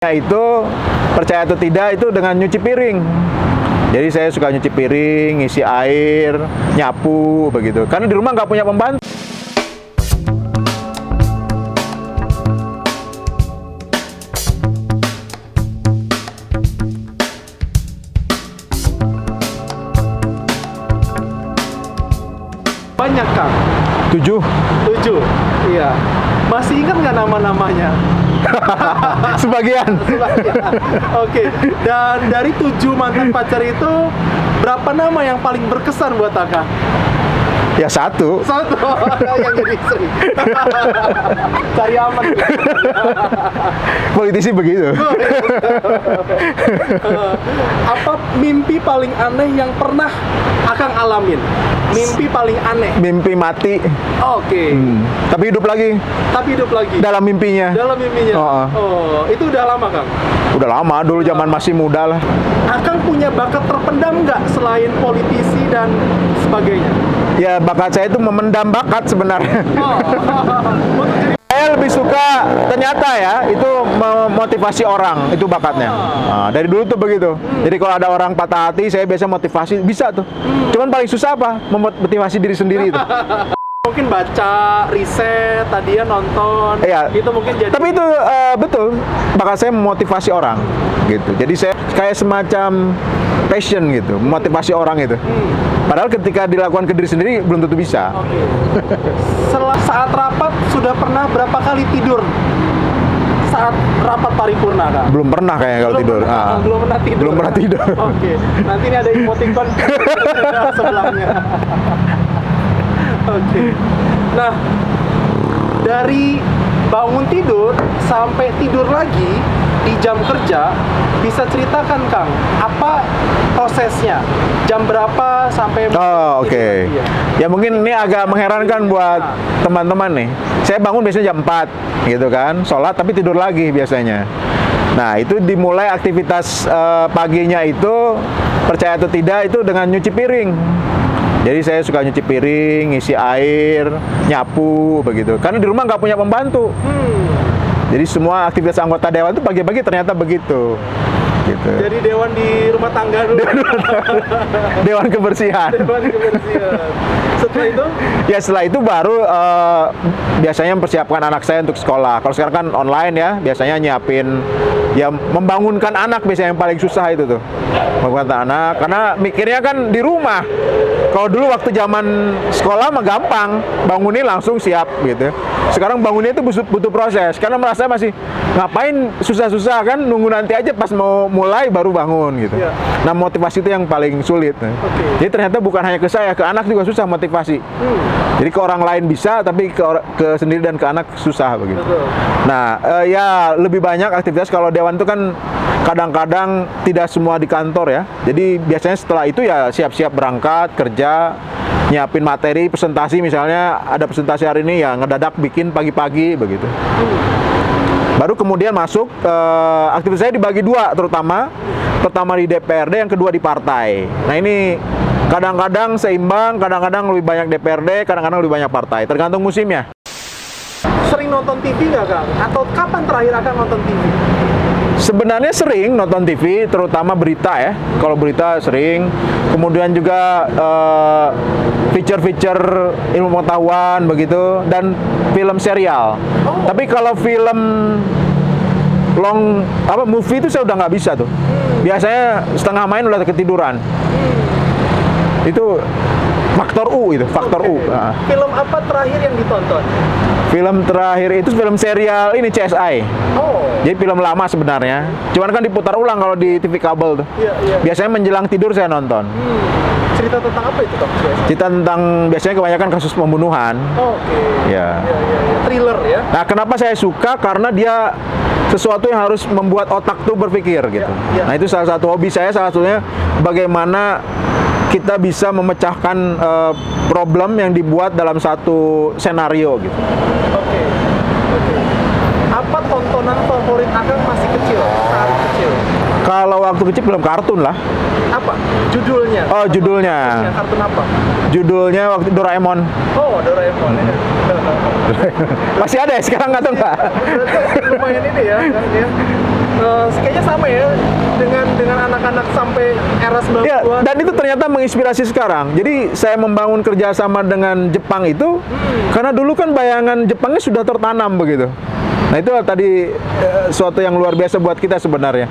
Itu percaya atau tidak itu dengan nyuci piring. Jadi saya suka nyuci piring, ngisi air, nyapu begitu. Karena di rumah nggak punya pembantu. Banyak, Kang. 7. 7. Iya. Masih ingat nggak nama-namanya? Sebagian. Oke. Dan dari 7 mantan pacar itu, berapa nama yang paling berkesan buat Kakak? Ya 1. Satu yang jadi istri. Cari aman. Politisi begitu. Apa mimpi paling aneh yang pernah Akang alamin? Mimpi paling aneh. Mimpi mati. Oke. Tapi hidup lagi Tapi hidup lagi. dalam mimpinya. Dalam mimpinya. Oh. Oh, itu udah lama, Kang? Udah lama, dulu zaman masih muda lah. Akang punya bakat terpendam nggak selain politisi dan sebagainya? Ya bakat saya itu memendam bakat sebenarnya. Oh. Untuk jadi Saya lebih suka ternyata ya itu memotivasi orang, itu bakatnya. Nah, dari dulu tuh begitu. Jadi kalau ada orang patah hati, saya biasa motivasi, bisa tuh. Cuman paling susah apa? Memotivasi diri sendiri itu. mungkin baca, riset, tadi ya nonton, Iya. itu mungkin jadi. Tapi itu betul, bakat saya memotivasi orang gitu. Jadi saya kayak semacam passion gitu, memotivasi orang itu. Padahal ketika dilakukan ke diri sendiri belum tentu bisa. Oke. Saat rapat sudah pernah berapa kali tidur? Saat rapat paripurna, Kak? Belum pernah kayaknya kalau tidur. Belum pernah tidur. Belum pernah tidur. Oke. Nanti ini ada emoticon sebelahnya. Oke. Nah, dari bangun tidur sampai tidur lagi di jam kerja, bisa ceritakan, Kang, apa prosesnya? Jam berapa sampai Oh, oke. tidur lagi ya? Ya mungkin ini agak mengherankan buat teman-teman nih. Saya bangun biasanya jam 4 gitu kan, sholat tapi tidur lagi biasanya. Nah, itu dimulai aktivitas paginya itu, percaya atau tidak, itu dengan nyuci piring. Jadi saya suka nyuci piring, ngisi air, nyapu begitu. Karena di rumah nggak punya pembantu. Jadi semua aktivitas anggota dewan itu pagi-pagi ternyata begitu. Gitu. Jadi dewan di rumah tangga dulu. Dewan kebersihan. Dewan kebersihan. Setelah itu? Ya setelah itu baru biasanya mempersiapkan anak saya untuk sekolah. Kalau sekarang kan online ya, biasanya nyiapin, ya membangunkan anak biasanya yang paling susah itu tuh. Membangunkan anak, karena mikirnya kan di rumah. Kalau dulu waktu zaman sekolah mah gampang, bangunin langsung siap gitu. Sekarang bangunnya itu butuh proses, karena merasa masih ngapain susah-susah kan, nunggu nanti aja pas mau mulai baru bangun gitu. Iya. Nah motivasi itu yang paling sulit. Jadi ternyata bukan hanya ke saya, ke anak juga susah motivasi. Jadi ke orang lain bisa, tapi ke sendiri dan ke anak susah begitu. Betul. Nah ya lebih banyak aktivitas kalau dewan itu kan kadang-kadang tidak semua di kantor ya. Jadi biasanya setelah itu ya siap-siap berangkat kerja, nyiapin materi presentasi, misalnya ada presentasi hari ini ya ngedadak bikin pagi-pagi begitu. Baru kemudian masuk aktivitas saya dibagi dua, terutama pertama di DPRD, yang kedua di partai. Nah ini kadang-kadang seimbang, kadang-kadang lebih banyak DPRD, kadang-kadang lebih banyak partai, tergantung musimnya. Sering nonton TV nggak, Kang? Atau kapan terakhir Akang nonton TV? Sebenarnya sering nonton TV, terutama berita ya. Kalau berita sering. Kemudian juga feature-feature ilmu pengetahuan begitu, dan film serial. Oh. Tapi kalau film movie itu saya udah nggak bisa tuh. Biasanya setengah main udah ketiduran. Itu faktor U itu, faktor U. Nah. Film apa terakhir yang ditonton? Film terakhir itu film serial ini CSI. Oh. Jadi film lama sebenarnya. Cuman kan diputar ulang kalau di TV kabel tuh. Iya, iya. Biasanya menjelang tidur saya nonton. Cerita tentang apa itu, Kang? Cerita tentang biasanya kebanyakan kasus pembunuhan. Oke. Ya. Iya, iya, iya. Thriller ya. Nah, kenapa saya suka? Karena dia sesuatu yang harus membuat otak tuh berpikir gitu. Ya. Nah, itu salah satu hobi saya, salah satunya bagaimana kita bisa memecahkan problem yang dibuat dalam satu senario gitu. Oke. Oke. Apa tontonan favorit Akang masih kecil? Saat kecil. Kalau waktu kecil film kartun lah. Apa? Judulnya? Oh, judulnya. Kartun apa? Judulnya waktu Doraemon. Oh, Doraemon ya. Masih ada ya sekarang atau enggak? Berarti lumayan ini ya, Kang, ya. kayaknya sama ya dengan anak-anak sampai era 90-an. Ya, dan itu ternyata menginspirasi sekarang. Jadi saya membangun kerjasama dengan Jepang itu karena dulu kan bayangan Jepangnya sudah tertanam begitu. Nah itu tadi suatu yang luar biasa buat kita sebenarnya.